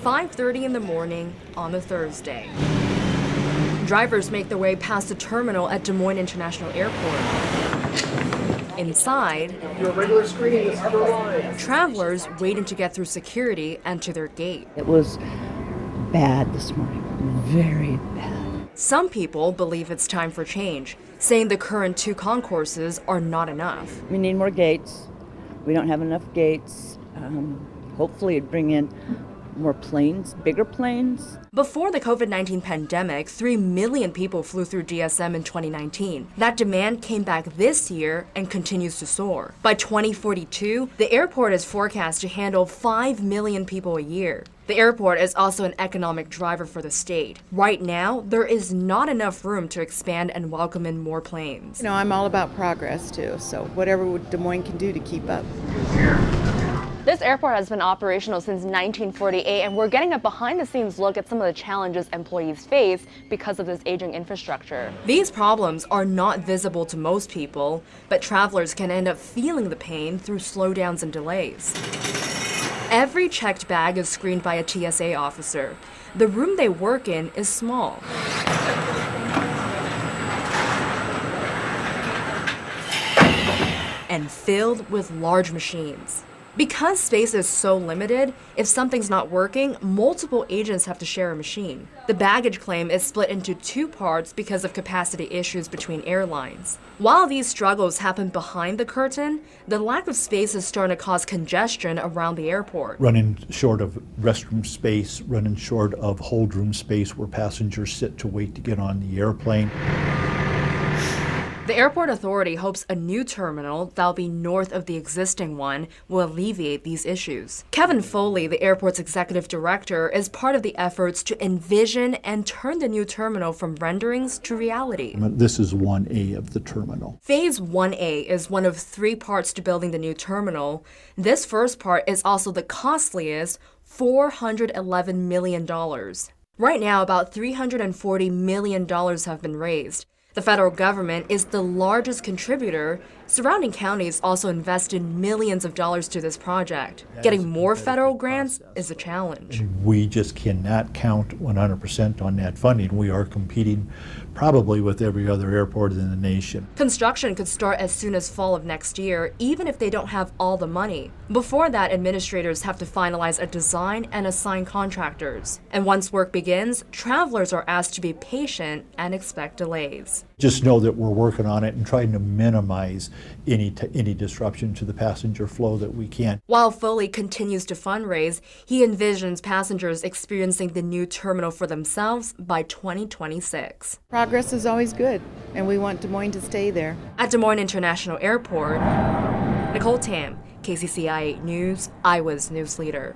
5:30 in the morning on a Thursday. Drivers make their way past the terminal at Des Moines International Airport. Inside, Your regular screening is underlined. travelers waiting to get through security and to their gate. It was bad this morning, very bad. Some people believe it's time for change, saying the current 2 concourses are not enough. We need more gates. We don't have enough gates. Hopefully it'd bring in more planes, bigger planes. Before the COVID-19 pandemic, 3 million people flew through DSM in 2019. That demand came back this year and continues to soar. By 2042, the airport is forecast to handle 5 million people a year. The airport is also an economic driver for the state. Right now, there is not enough room to expand and welcome in more planes. You know, I'm all about progress too, so whatever Des Moines can do to keep up. This airport has been operational since 1948, and we're getting a behind-the-scenes look at some of the challenges employees face because of this aging infrastructure. These problems are not visible to most people, but travelers can end up feeling the pain through slowdowns and delays. Every checked bag is screened by a TSA officer. The room they work in is small. And filled with large machines. Because space is so limited, if something's not working, multiple agents have to share a machine. The baggage claim is split into 2 parts because of capacity issues between airlines. While these struggles happen behind the curtain, the lack of space is starting to cause congestion around the airport. Running short of restroom space, running short of hold room space where passengers sit to wait to get on the airplane. The airport authority hopes a new terminal that'll be north of the existing one will alleviate these issues. Kevin Foley, the airport's executive director, is part of the efforts to envision and turn the new terminal from renderings to reality. This is 1A of the terminal. Phase 1A is one of 3 parts to building the new terminal. This first part is also the costliest, $411 million. Right now, about $340 million have been raised. The federal government is the largest contributor. Surrounding counties also invested millions of dollars to this project. Getting more federal grants is a challenge. We just cannot count 100% on that funding. We are competing probably with every other airport in the nation. Construction could start as soon as fall of next year, even if they don't have all the money. Before that, administrators have to finalize a design and assign contractors. And once work begins, travelers are asked to be patient and expect delays. Just know that we're working on it and trying to minimize any disruption to the passenger flow that we can. While Foley continues to fundraise, he envisions passengers experiencing the new terminal for themselves by 2026. Progress is always good, and we want Des Moines to stay there. At Des Moines International Airport, Nicole Tam, KCCI 8 News, Iowa's news leader.